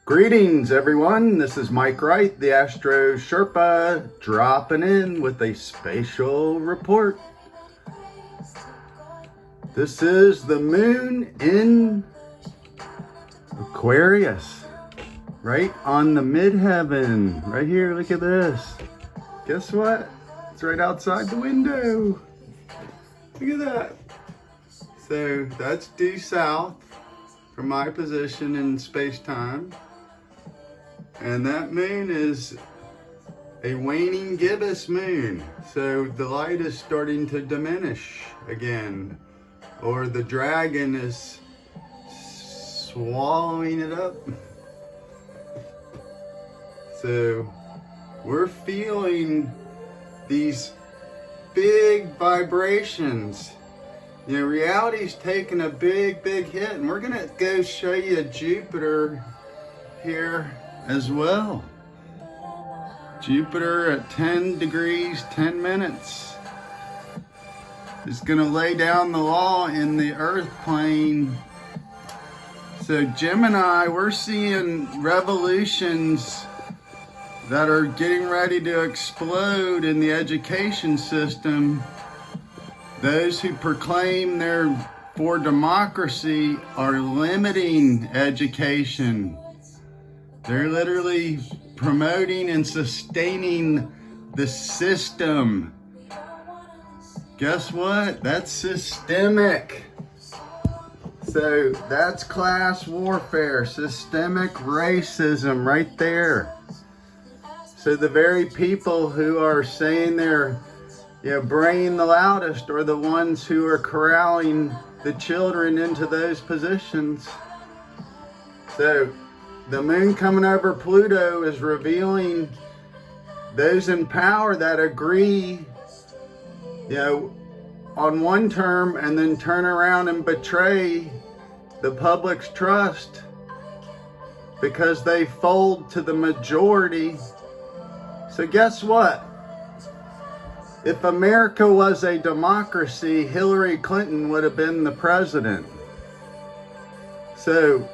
Greetings everyone, this is Mike Wright, the Astro Sherpa, dropping in with a spatial report. This is the moon in Aquarius, right on the midheaven, right here, look at this. Guess what? It's right outside the window. Look at that. So that's due south from my position in space-time. And that moon is a waning gibbous moon. So the light is starting to diminish again. Or the dragon is swallowing it up. So we're feeling these big vibrations. You know, reality's taking a big hit, and we're gonna go show you Jupiter here as well. Jupiter at 10 degrees, 10 minutes is gonna lay down the law in the earth plane. So Gemini, we're seeing revolutions that are getting ready to explode in the education system. Those who proclaim they're for democracy are limiting education. They're literally promoting and sustaining the system. Guess what? That's systemic. So that's class warfare, systemic racism right there. So the very people who are saying they're braying the loudest are the ones who are corralling the children into those positions. So the moon coming over Pluto is revealing those in power that agree, on one term and then turn around and betray the public's trust because they fold to the majority. So guess what? If America was a democracy, Hillary Clinton would have been the president. So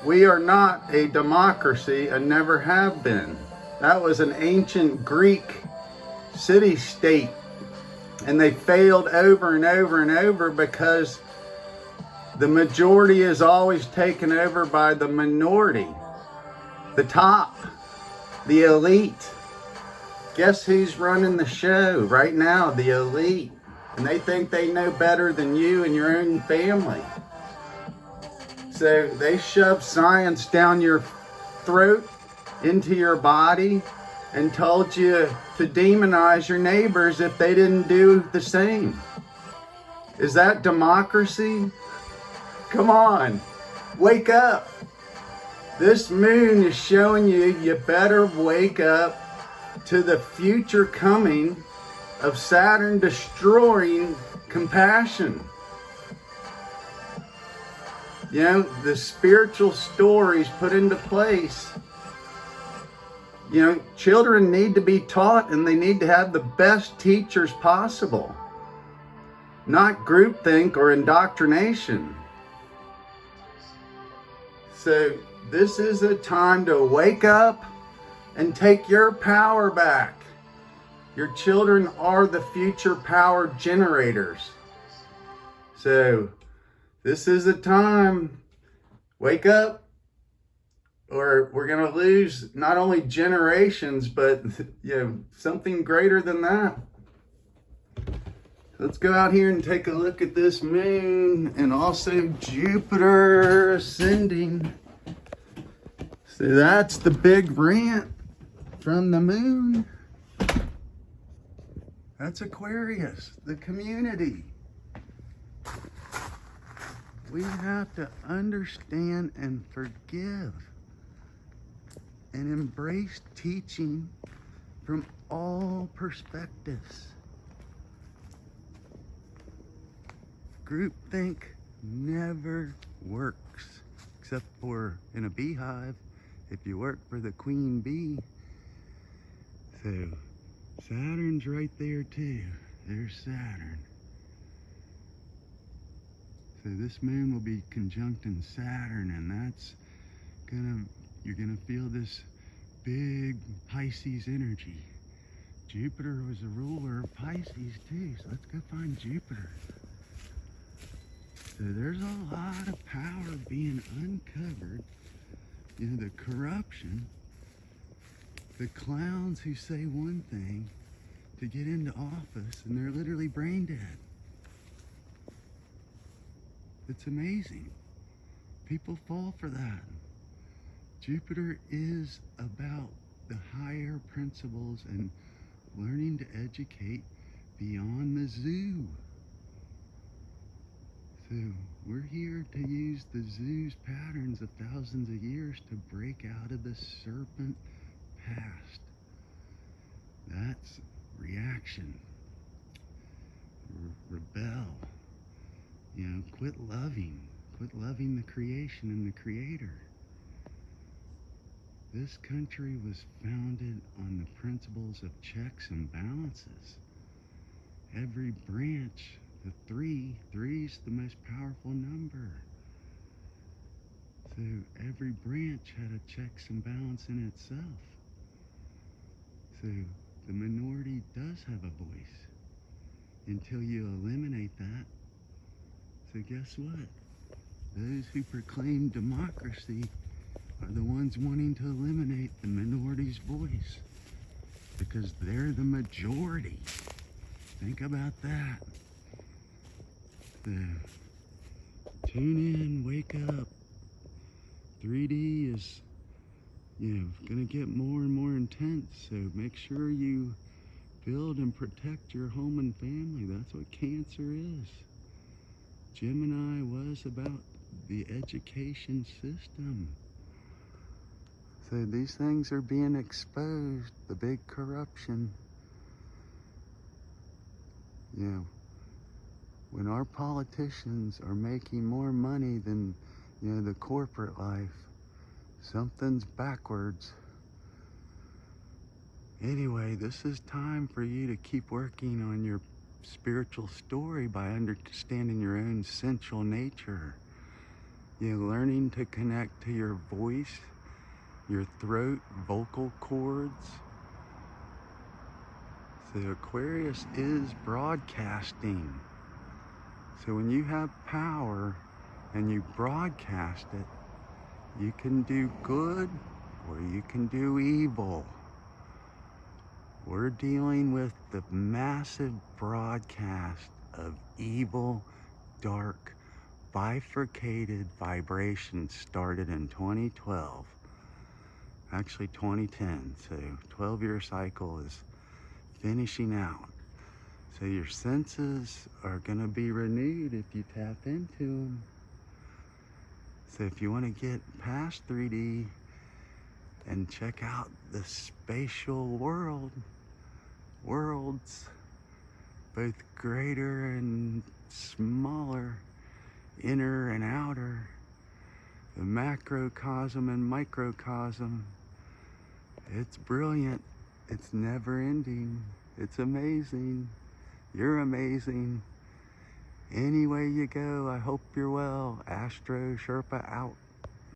we are not a democracy and never have been. That was an ancient Greek city-state, and they failed over and over and over because the majority is always taken over by the minority, the top, the elite. Guess who's running the show right now? The elite. And they think they know better than you and your own family. So they shove science down your throat, into your body, and told you to demonize your neighbors if they didn't do the same. Is that democracy? Come on, wake up. This moon is showing you better wake up to the future coming of Saturn destroying compassion. The spiritual stories put into place. Children need to be taught, and they need to have the best teachers possible, not groupthink or indoctrination. So this is a time to wake up and take your power back. Your children are the future power generators. So this is the time. Wake up, or we're going to lose not only generations, but something greater than that. Let's go out here and take a look at this moon and also Jupiter ascending. So that's the big rant from the moon. That's Aquarius, the community. We have to understand and forgive and embrace teaching from all perspectives. Groupthink never works, except for in a beehive, if you work for the queen bee. So Saturn's right there too. There's Saturn. So this moon will be conjuncting Saturn, and that's gonna you're gonna feel this big Pisces energy. Jupiter was a ruler of Pisces too, so let's go find Jupiter. So there's a lot of power being uncovered. You know, the corruption, the clowns who say one thing to get into office and they're literally brain dead. It's amazing. People fall for that. Jupiter is about the higher principles and learning to educate beyond the zoo. So we're here to use the zoo's patterns of thousands of years to break out of the serpent past. That's reaction. Rebel. You know, quit loving the creation and the creator. This country was founded on the principles of checks and balances. Every branch, the three's the most powerful number. So every branch had a checks and balance in itself. So the minority does have a voice until you eliminate that. So guess what? Those who proclaim democracy are the ones wanting to eliminate the minority's voice because they're the majority. Think about that. So, tune in, wake up. 3D is, gonna get more and more intense. So make sure you build and protect your home and family. That's what Cancer is. Gemini was about the education system. So these things are being exposed, the big corruption. When our politicians are making more money than, the corporate life, something's backwards. Anyway, this is time for you to keep working on your spiritual story by understanding your own sensual nature. Learning to connect to your voice, your throat, vocal cords. So Aquarius is broadcasting. So when you have power and you broadcast it, you can do good or you can do evil. We're dealing with the massive broadcast of evil, dark, bifurcated vibrations started in 2012. Actually 2010, so 12-year cycle is finishing out. So your senses are gonna be renewed if you tap into them. So if you wanna get past 3D and check out the spatial worlds, both greater and smaller, inner and outer, the macrocosm and microcosm, it's brilliant. It's never ending. It's amazing. You're amazing. Any way you go, I hope you're well. Astro Sherpa out.